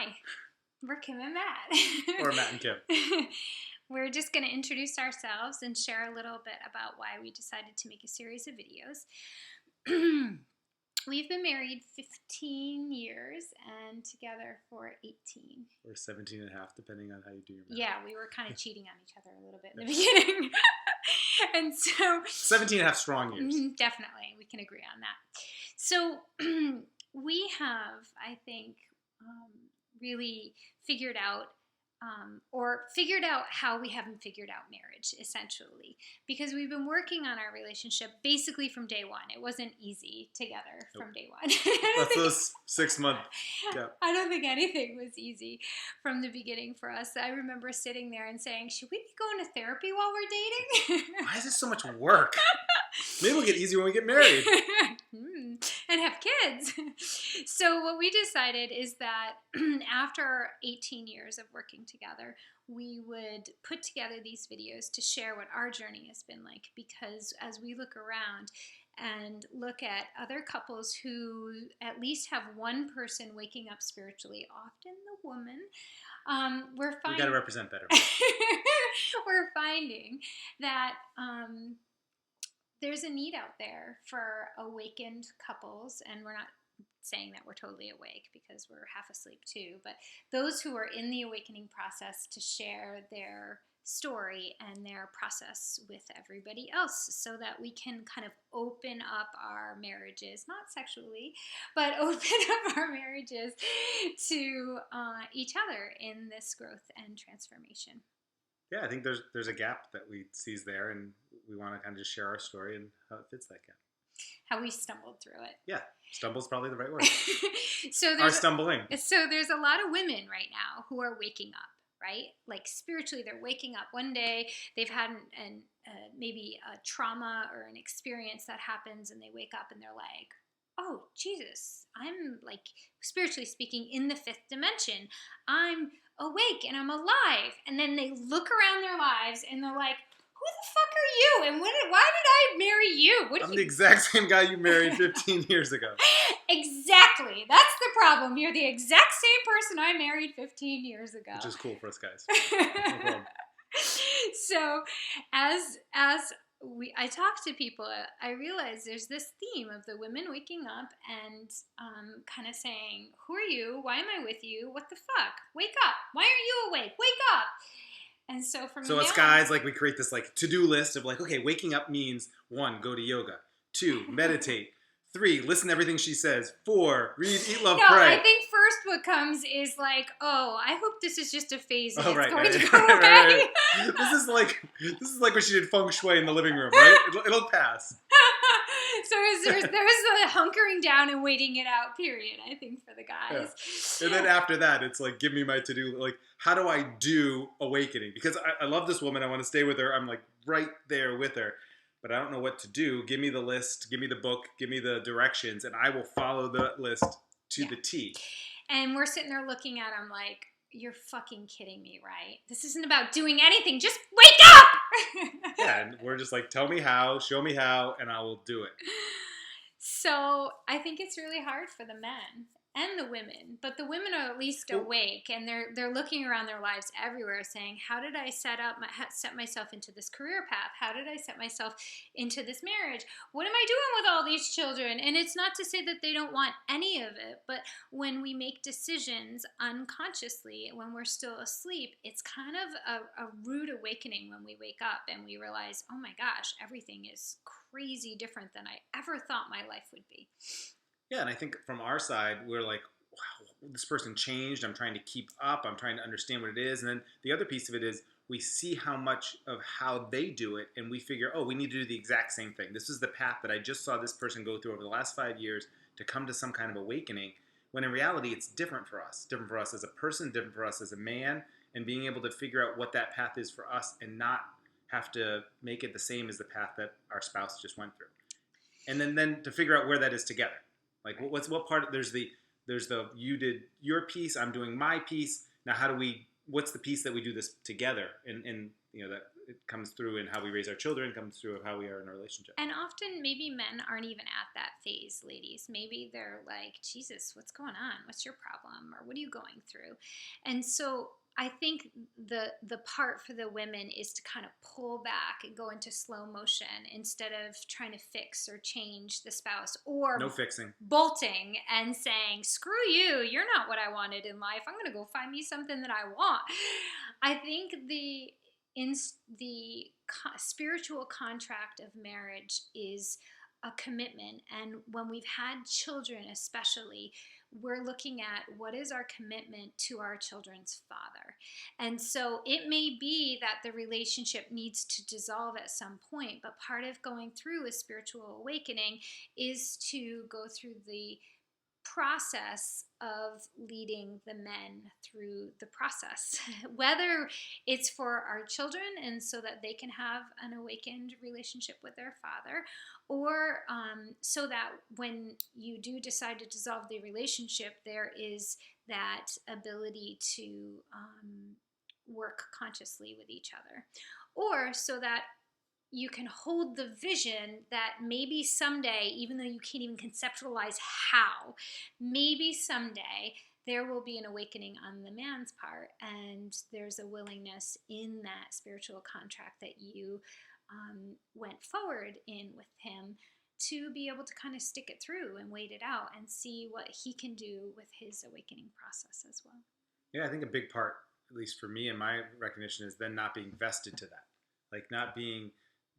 Hi, we're Kim and Matt. Or Matt and Kim. We're just going to introduce ourselves and share a little bit about why we decided to make a series of videos. We've been married 15 years and together for 18. Or 17 and a half, depending on how you do your math. Yeah, we were kind of cheating on each other a little bit in the beginning. And so 17 and a half strong years. Definitely, we can agree on that. So we have, I think, really figured out how we haven't figured out marriage, essentially, because we've been working on our relationship basically from day one. It wasn't easy together from day one. That's those 6 months. Yeah. I don't think anything was easy from the beginning for us. I remember sitting there and saying, should we be going to therapy while we're dating? Why is this so much work? Maybe it'll get easier when we get married. And have kids. So what we decided is that after 18 years of working together, we would put together these videos to share what our journey has been like, because as we look around and look at other couples who at least have one person waking up spiritually, often the woman, we're finding... We got to represent better. We're finding that... there's a need out there for awakened couples, and we're not saying that we're totally awake because we're half asleep too, but those who are in the awakening process to share their story and their process with everybody else so that we can kind of open up our marriages, not sexually, but open up our marriages to each other in this growth and transformation. Yeah, I think there's a gap that we see there, and we want to kind of just share our story and how it fits that gap. How we stumbled through it. Yeah, stumble's probably the right word. Our stumbling. So there's a lot of women right now who are waking up, right? Like spiritually, they're waking up. One day they've had maybe a trauma or an experience that happens, and they wake up and they're like, oh, Jesus, I'm like, spiritually speaking, in the fifth dimension. I'm awake and I'm alive. And then they look around their lives and they're like, who the fuck are you? And why did I marry you? I'm the exact same guy you married 15 years ago. Exactly. That's the problem. You're the exact same person I married 15 years ago. Which is cool for us guys. No problem. So I talk to people, I realize there's this theme of the women waking up and kind of saying, who are you? Why am I with you? What the fuck? Wake up. Why aren't you awake? Wake up. And so us guys, like, we create this like to-do list of like, okay, waking up means 1, go to yoga, 2, meditate, 3, listen to everything she says, 4, read, eat, love, pray. I think first what comes is like, oh, I hope this is just a phase and it's going to go right, away. Right. This is like when she did feng shui in the living room, right? It'll pass. So there's a hunkering down and waiting it out period, I think, for the guys. Yeah. And then after that, it's like, give me my to-do. Like, how do I do awakening? Because I love this woman. I want to stay with her. I'm like right there with her. But I don't know what to do. Give me the list. Give me the book. Give me the directions. And I will follow the list to the T. And we're sitting there looking at him like, you're fucking kidding me, right? This isn't about doing anything. Just wake up! Yeah, and we're just like, tell me how, show me how, and I will do it. So I think it's really hard for the men and the women, but the women are at least awake, and they're looking around their lives everywhere saying, how did I set myself into this career path? How did I set myself into this marriage? What am I doing with all these children? And it's not to say that they don't want any of it, but when we make decisions unconsciously, when we're still asleep, it's kind of a rude awakening when we wake up and we realize, oh my gosh, everything is crazy different than I ever thought my life would be. Yeah, and I think from our side, we're like, wow, this person changed. I'm trying to keep up. I'm trying to understand what it is. And then the other piece of it is we see how much of how they do it, and we figure, oh, we need to do the exact same thing. This is the path that I just saw this person go through over the last 5 years to come to some kind of awakening, when in reality, it's different for us. Different for us as a person, different for us as a man, and being able to figure out what that path is for us and not have to make it the same as the path that our spouse just went through. And then to figure out where that is together. Like, what part? There's the you did your piece, I'm doing my piece. Now, what's the piece that we do this together? And you know, that it comes through in how we raise our children, comes through of how we are in a relationship. And often maybe men aren't even at that phase, ladies. Maybe they're like, Jesus, what's going on? What's your problem? Or what are you going through? And so I think the part for the women is to kind of pull back and go into slow motion instead of trying to fix or change the spouse, or No fixing. bolting and saying, screw you, you're not what I wanted in life. I'm going to go find me something that I want. I think the spiritual contract of marriage is a commitment. And when we've had children, especially, we're looking at what is our commitment to our children's father. And so it may be that the relationship needs to dissolve at some point, but part of going through a spiritual awakening is to go through the process of leading the men through the process, whether it's for our children and so that they can have an awakened relationship with their father, or so that when you do decide to dissolve the relationship, there is that ability to work consciously with each other, or so that you can hold the vision that maybe someday, even though you can't even conceptualize how, maybe someday there will be an awakening on the man's part, and there's a willingness in that spiritual contract that you went forward in with him to be able to kind of stick it through and wait it out and see what he can do with his awakening process as well. Yeah, I think a big part, at least for me and my recognition, is then not being vested to that. Like not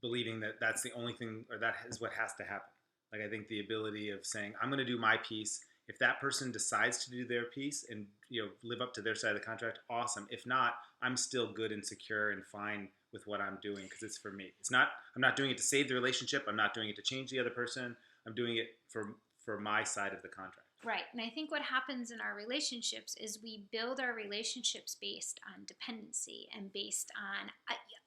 believing that that's the only thing, or that is what has to happen. Like I think the ability of saying, I'm going to do my piece. If that person decides to do their piece and live up to their side of the contract, awesome. If not, I'm still good and secure and fine with what I'm doing because it's for me. I'm not doing it to save the relationship. I'm not doing it to change the other person. I'm doing it for my side of the contract. Right. And I think what happens in our relationships is we build our relationships based on dependency and based on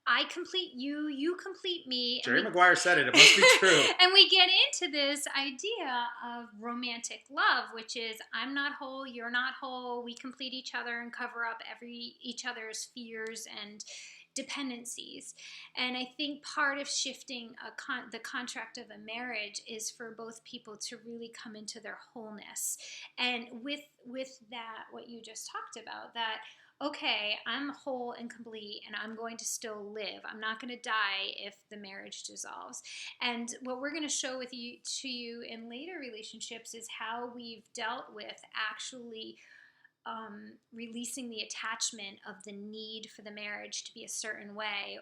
I complete you, you complete me. Jerry Maguire said it. It must be true. And we get into this idea of romantic love, which is I'm not whole, you're not whole. We complete each other and cover up each other's fears and dependencies. And I think part of shifting the contract of a marriage is for both people to really come into their wholeness. And with that, what you just talked about, that okay, I'm whole and complete and I'm going to still live. I'm not going to die if the marriage dissolves. And what we're going to show to you in later relationships is how we've dealt with actually releasing the attachment of the need for the marriage to be a certain way,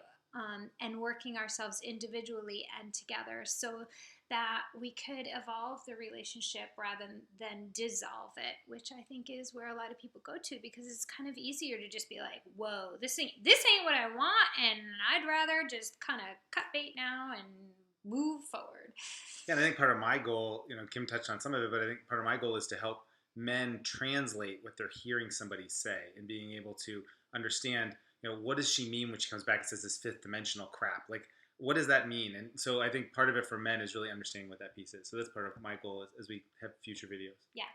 and working ourselves individually and together so that we could evolve the relationship rather than dissolve it, which I think is where a lot of people go to, because it's kind of easier to just be like, whoa, this ain't what I want, and I'd rather just kind of cut bait now and move forward. Yeah, and I think part of my goal, Kim touched on some of it, but I think part of my goal is to help men translate what they're hearing somebody say and being able to understand, what does she mean when she comes back and says this fifth dimensional crap? Like, what does that mean? And so I think part of it for men is really understanding what that piece is. So that's part of my goal as we have future videos. Yeah.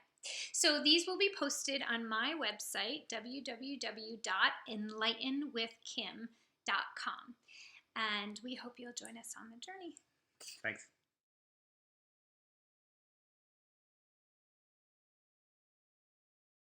So these will be posted on my website, www.enlightenwithkim.com. And we hope you'll join us on the journey. Thanks.